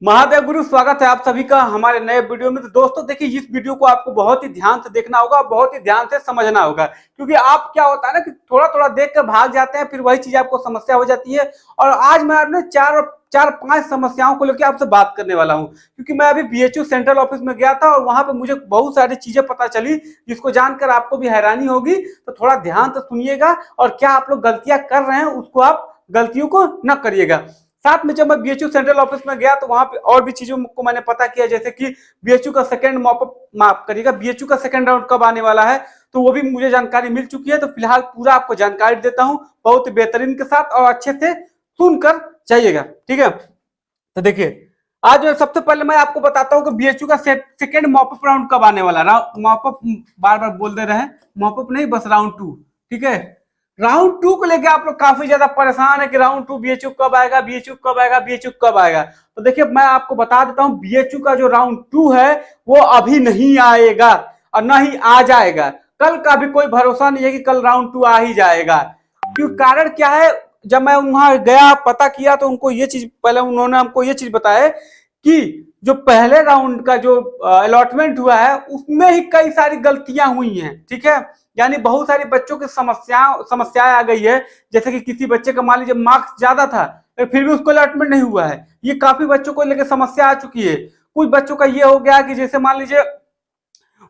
महादेव गुरु, स्वागत है आप सभी का हमारे नए वीडियो में। तो दोस्तों देखिए, इस वीडियो को आपको बहुत ही ध्यान से देखना होगा, बहुत ही ध्यान से समझना होगा, क्योंकि आप क्या होता है ना कि थोड़ा थोड़ा देख कर भाग जाते हैं, फिर वही चीज आपको समस्या हो जाती है। और आज मैं अपने चार पांच समस्याओं को लेकर आपसे बात करने वाला हूं, क्योंकि मैं अभी बीएचयू सेंट्रल ऑफिस में गया था और वहां पे मुझे बहुत सारी चीजें पता चली, जिसको जानकर आपको भी हैरानी होगी। तो थोड़ा ध्यान से सुनिएगा और क्या आप लोग गलतियां कर रहे हैं उसको आप गलतियों को न करिएगा। साथ में जब मैं बीएचयू सेंट्रल ऑफिस में गया तो वहां पे और भी चीजों को मैंने पता किया, जैसे कि बीएचयू का सेकंड मॉपअप, माफ करिएगा, बीएचयू का सेकंड राउंड कब आने वाला है, तो वो भी मुझे जानकारी मिल चुकी है। तो फिलहाल पूरा आपको जानकारी देता हूं बहुत ही बेहतरीन के साथ, और अच्छे से सुनकर जाइएगा, ठीक है। तो देखिए, आज सबसे पहले मैं आपको बताता हूँ कि बीएचयू का सेकंड मॉपअप राउंड कब आने वाला है। मॉपअप बार बार बोल दे रहे हैं, मॉपअप नहीं, बस राउंड 2, ठीक है। राउंड 2 को लेकर आप लोग काफी ज्यादा परेशान है कि राउंड 2 बीएचयू कब आएगा, बीएचयू कब आएगा, बीएचयू कब आएगा। तो देखिए, मैं आपको बता देता हूं, बीएचयू का जो राउंड 2 है वो अभी नहीं आएगा और ना ही आ जाएगा। कल का भी कोई भरोसा नहीं है कि कल राउंड 2 आ ही जाएगा। क्यों, कारण क्या है, जब मैं वहां गया पता किया तो उनको ये चीज, पहले उन्होंने हमको ये चीज बताया कि जो पहले राउंड का जो अलॉटमेंट हुआ है उसमें ही कई सारी गलतियां हुई हैं, ठीक है। यानी बहुत सारे बच्चों की समस्याएं आ गई है। जैसे कि किसी बच्चे का मान लीजिए मार्क्स ज्यादा था फिर भी उसको अलॉटमेंट नहीं हुआ है। ये काफी बच्चों को लेकर समस्या आ चुकी है। कुछ बच्चों का ये हो गया कि जैसे मान लीजिए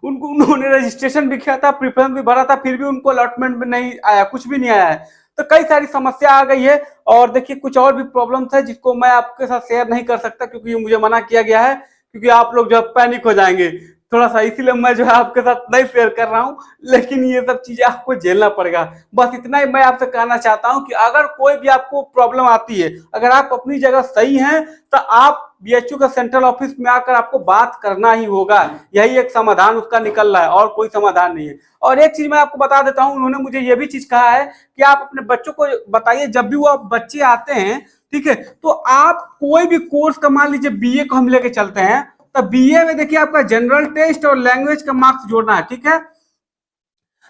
उनको, उन्होंने रजिस्ट्रेशन भी किया था, प्रेफरेंस भी भरा था, फिर भी उनको अलॉटमेंट में नहीं आया, कुछ भी नहीं आया है। तो कई सारी समस्या आ गई है। और देखिए, कुछ और भी प्रॉब्लम्स है जिसको मैं आपके साथ शेयर नहीं कर सकता, क्योंकि ये मुझे मना किया गया है, क्योंकि आप लोग जो पैनिक हो जाएंगे थोड़ा सा, इसीलिए मैं जो है आपके साथ नहीं शेयर कर रहा हूं। लेकिन ये सब चीजें आपको झेलना पड़ेगा। बस इतना ही मैं आपसे कहना चाहता हूं कि अगर कोई भी आपको प्रॉब्लम आती है, अगर आप अपनी जगह सही हैं, तो आप बीएचयू का सेंट्रल ऑफिस में आकर आपको बात करना ही होगा। यही एक समाधान उसका निकल रहा है, और कोई समाधान नहीं है। और एक चीज मैं आपको बता देता हूं, उन्होंने मुझे ये भी चीज कहा है कि आप अपने बच्चों को बताइए, जब भी वो बच्चे आते हैं, ठीक है, तो आप कोई भी कोर्स का, मान लीजिए बीए को हम लेके चलते हैं, तो बीए में देखिए आपका जनरल टेस्ट और लैंग्वेज का मार्क्स जोड़ना है, ठीक है।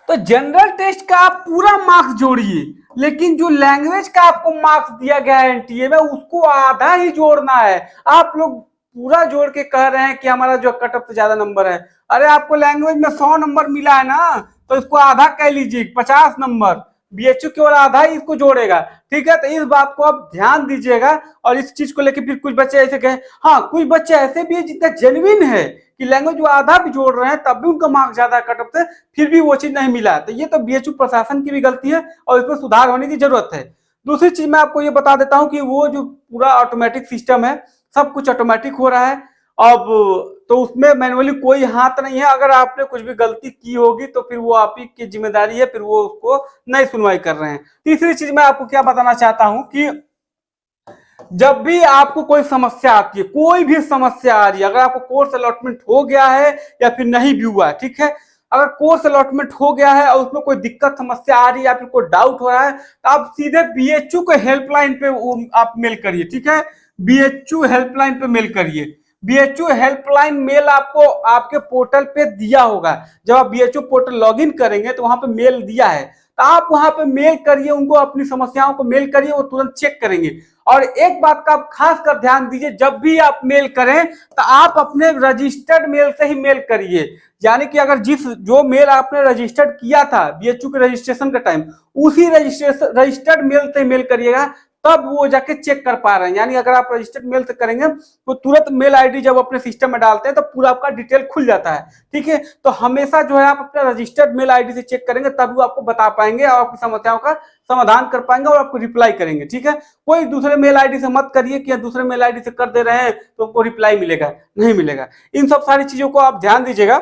तो जनरल टेस्ट का आप पूरा मार्क्स जोड़िए, लेकिन जो लैंग्वेज का आपको मार्क्स दिया गया है एनटीए में, उसको आधा ही जोड़ना है। आप लोग पूरा जोड़ के कह रहे हैं कि हमारा जो कट ऑफ से ज्यादा नंबर है। अरे आपको लैंग्वेज में 100 नंबर मिला है ना, तो इसको आधा कह लीजिए, 50 नंबर। बीएचयू केवल आधा ही इसको जोड़ेगा, ठीक है। तो इस बात को आप ध्यान दीजिएगा। और इस चीज को लेकर फिर कुछ बच्चे ऐसे कहे, हाँ कुछ बच्चे ऐसे भी है जितना जेन्युइन है कि लैंग्वेज वो आधा भी जोड़ रहे हैं, तब भी उनका मार्क्स ज्यादा कट ऑफ से, फिर भी वो चीज नहीं मिला। तो ये तो बीएचयू प्रशासन की भी गलती है और इसमें सुधार होने की जरूरत है। दूसरी चीज मैं आपको ये बता देता हूँ कि वो जो पूरा ऑटोमेटिक सिस्टम है, सब कुछ ऑटोमेटिक हो रहा है अब, तो उसमें मैनुअली कोई हाथ नहीं है। अगर आपने कुछ भी गलती की होगी तो फिर वो आप ही की जिम्मेदारी है, फिर वो उसको नहीं सुनवाई कर रहे हैं। तीसरी चीज मैं आपको क्या बताना चाहता हूं कि जब भी आपको कोई समस्या आती है, कोई भी समस्या आ रही है, अगर आपको कोर्स अलॉटमेंट हो गया है या फिर नहीं भी हुआ है, ठीक है, अगर कोर्स अलॉटमेंट हो गया है और उसमें कोई दिक्कत समस्या आ रही है या फिर कोई डाउट हो रहा है, तो आप सीधे बीएचयू के हेल्पलाइन पे आप मेल करिए, ठीक है। बीएचयू हेल्पलाइन पे मेल करिए। बीएचयू हेल्पलाइन मेल आपको आपके पोर्टल पे दिया होगा। जब आप बीएचयू पोर्टल लॉगिन करेंगे तो वहां पे मेल दिया है, तो आप वहां पे मेल करिए, उनको अपनी समस्याओं को मेल करिए, वो तुरंत चेक करेंगे। और एक बात का आप खास कर ध्यान दीजिए, जब भी आप मेल करें तो आप अपने रजिस्टर्ड मेल से ही मेल करिए। यानी कि अगर जो मेल आपने रजिस्टर्ड किया था बीएचयू के रजिस्ट्रेशन का टाइम, उसी रजिस्टर्ड मेल से मेल करिएगा, तब वो जाके चेक कर पा रहे हैं। यानी अगर आप रजिस्टर्ड मेल से करेंगे तो तुरंत मेल आईडी जब अपने सिस्टम में डालते हैं तो पूरा आपका डिटेल खुल जाता है, ठीक है। तो हमेशा जो है आप अपने रजिस्टर्ड मेल आईडी से चेक करेंगे, तब वो आपको बता पाएंगे और आपकी समस्याओं का समाधान कर पाएंगे और आपको रिप्लाई करेंगे, ठीक है। कोई दूसरे मेल आईडी से मत करिए कि दूसरे मेल आईडी से कर दे रहे हैं तो आपको रिप्लाई मिलेगा, नहीं मिलेगा। इन सब सारी चीजों को आप ध्यान दीजिएगा,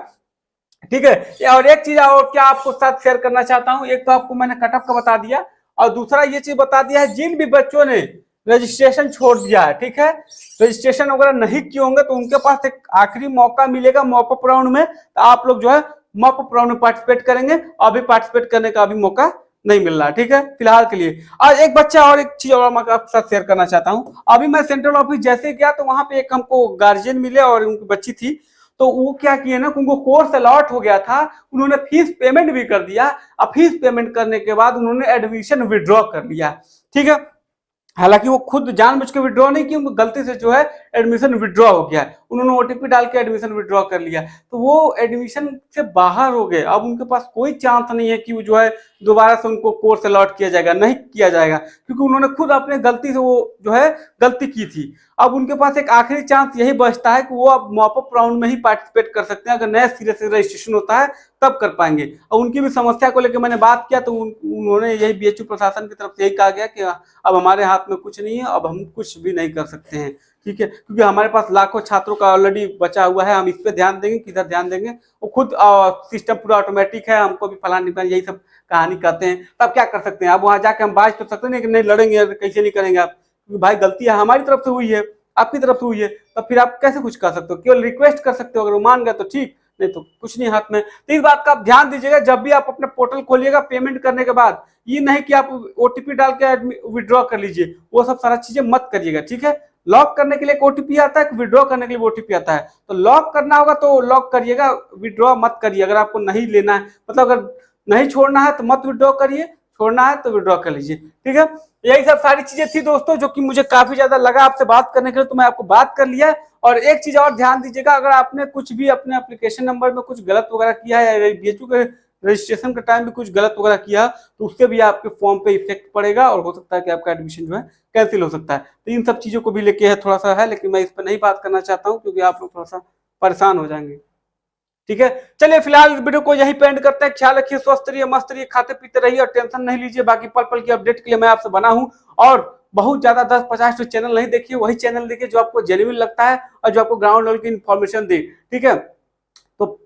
ठीक है। और एक चीज और क्या आपको साथ शेयर करना चाहता हूं, एक तो आपको मैंने कट ऑफ का बता दिया, और दूसरा ये चीज बता दिया है, जिन भी बच्चों ने रजिस्ट्रेशन छोड़ दिया है, ठीक है, रजिस्ट्रेशन वगैरह नहीं किए होंगे, तो उनके पास एक आखिरी मौका मिलेगा मॉपअप राउंड में। तो आप लोग जो है मॉपअप राउंड में पार्टिसिपेट करेंगे। अभी पार्टिसिपेट करने का अभी मौका नहीं मिल रहा, ठीक है, फिलहाल के लिए। और एक बच्चा और एक चीज और मैं आपके साथ शेयर करना चाहता हूँ। अभी मैं सेंट्रल ऑफिस जैसे गया तो वहां पे एक हमको गार्जियन मिले और उनकी बच्ची थी। तो वो क्या किए ना, उनको कोर्स अलॉट हो गया था, उन्होंने फीस पेमेंट भी कर दिया। अब फीस पेमेंट करने के बाद उन्होंने एडमिशन विड्रॉ कर लिया, ठीक है। हालांकि वो खुद जानबूझ के विड्रॉ नहीं की, गलती से जो है एडमिशन विड्रॉ हो गया है, उन्होंने ओटीपी डाल के एडमिशन विड्रॉ कर लिया, तो वो एडमिशन से बाहर हो गए। अब उनके पास कोई चांस नहीं है कि वो जो है दोबारा से उनको कोर्स अलॉट किया जाएगा, नहीं किया जाएगा, क्योंकि उन्होंने खुद अपने गलती से वो जो है गलती की थी। अब उनके पास एक आखिरी चांस यही बचता है कि वो अब मॉपअप राउंड में ही पार्टिसिपेट कर सकते हैं, अगर नए सिरे से रजिस्ट्रेशन होता है तब कर पाएंगे। और उनकी भी समस्या को लेकर मैंने बात किया तो उन्होंने यही बीएचयू प्रशासन की तरफ से यही कहा गया कि अब हमारे हाथ में कुछ नहीं है, अब हम कुछ भी नहीं कर सकते हैं, ठीक है, क्योंकि हमारे पास लाखों छात्रों का ऑलरेडी बचा हुआ है, हम इस पे ध्यान देंगे किधर ध्यान देंगे, वो खुद सिस्टम पूरा ऑटोमेटिक है, हमको भी फलान निकाल यही सब कहानी कहते हैं। तब क्या कर सकते हैं, अब वहां जाके हम बात कर सकते हैं कि नहीं लड़ेंगे, कैसे नहीं करेंगे आप, क्योंकि भाई गलती है हमारी तरफ से हुई है, आपकी तरफ से हुई है, तब फिर आप कैसे कुछ कर सकते हो, केवल रिक्वेस्ट कर सकते हो, अगर वो मान गए तो ठीक, नहीं तो कुछ नहीं हाथ में। तो इस बात का आप ध्यान दीजिएगा, जब भी आप अपने पोर्टल खोलिएगा पेमेंट करने के बाद, ये नहीं कि आप ओटीपी डाल के विड्रॉ कर लीजिए, वो सब सारा चीजें मत करिएगा, ठीक है। लॉक करने के लिए एक ओटीपी आता है, विड्रॉ करने के लिए ओटीपी आता है, तो लॉक करना होगा तो लॉक करिएगा, विड्रॉ मत करिए। अगर आपको नहीं लेना है, मतलब अगर नहीं छोड़ना है तो मत विड्रॉ करिए, छोड़ना है तो विड्रॉ कर लीजिए, ठीक है। यही सब सारी चीजें थी दोस्तों, जो कि मुझे काफी ज्यादा लगा आपसे बात करने के लिए, तो मैं आपको बात कर लिया। और एक चीज और ध्यान दीजिएगा, अगर आपने कुछ भी अपने एप्लीकेशन नंबर में कुछ गलत वगैरह किया है, या बीएचयू के रजिस्ट्रेशन के टाइम भी कुछ गलत वगैरह किया, तो उससे भी आपके फॉर्म पे इफेक्ट पड़ेगा, और हो सकता है कि आपका एडमिशन जो है कैंसिल हो सकता है। तो इन सब चीजों को भी लेके है थोड़ा सा है, लेकिन मैं इस पर नहीं बात करना चाहता हूँ, क्योंकि आप लोग थोड़ा सा परेशान हो जाएंगे, ठीक है। चलिए फिलहाल इस वीडियो को यही पेंड करते हैं। ख्याल रखिए, स्वस्थ रहिए, मस्त रहिए, खाते पीते रहिए और टेंशन नहीं लीजिए। बाकी पल पल की अपडेट के लिए मैं आपसे बना हूं, और बहुत ज्यादा 10-50 तो चैनल नहीं देखिए, वही चैनल देखिए जो आपको जेन्युइन लगता है और जो आपको ग्राउंड लेवल की इन्फॉर्मेशन दे, ठीक है। तो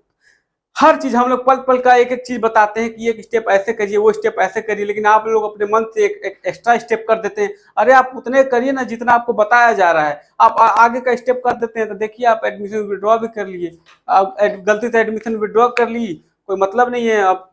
हर चीज हम लोग पल पल का एक एक चीज बताते हैं कि एक स्टेप ऐसे करिए, वो स्टेप ऐसे करिए, लेकिन आप लोग अपने मन से एक एक्स्ट्रा स्टेप कर देते हैं। अरे आप उतने करिए ना जितना आपको बताया जा रहा है, आप आगे का स्टेप कर देते हैं। तो देखिए आप एडमिशन विड्रॉ भी कर लिए, आप गलती से एडमिशन विड्रॉ कर ली, कोई मतलब नहीं है, अब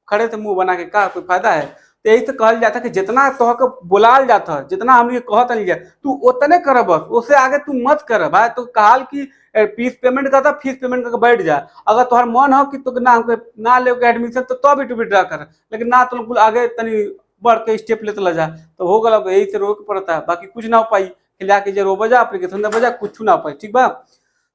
खड़े थे मुंह बना के, का कोई फायदा है। तो यही तो कहल जाता कि जितना तोहके बुलाल जाता, जितना हम कहत लिया तू उतने कर, बस उससे आगे तू मत कर भाई। तो कहल कि फीस पेमेंट करता, फीस पेमेंट करके बैठ जा। अगर तुम्हारा मन हो कि तो ना हमको ना ले एडमिशन, तो भी तू विड्रा कर, लेकिन ना तो आगे तनी बढ़ के स्टेप लेते ला जा, तो हो गल। यही से रोक पड़ता है, बाकी कुछ ना हो पाई, खिला के जो रो बजा एप्लीकेशन दे बजा, कुछ ना हो पाई, ठीक बा।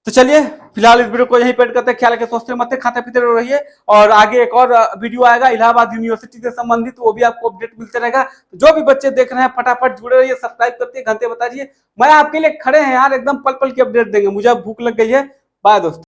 तो चलिए फिलहाल इस वीडियो को यहीं पेंट करते हैं। ख्याल रखिए, स्वस्थ मत खाते पीते रहिए, और आगे एक और वीडियो आएगा इलाहाबाद यूनिवर्सिटी से संबंधित, वो भी आपको अपडेट मिलते रहेगा। तो जो भी बच्चे देख रहे हैं फटाफट जुड़े रहिए, सब्सक्राइब करते घंटे बता दीजिए, मैं आपके लिए खड़े हैं यार, एकदम पल पल की अपडेट देंगे। मुझे भूख लग गई है। बाय दोस्तों।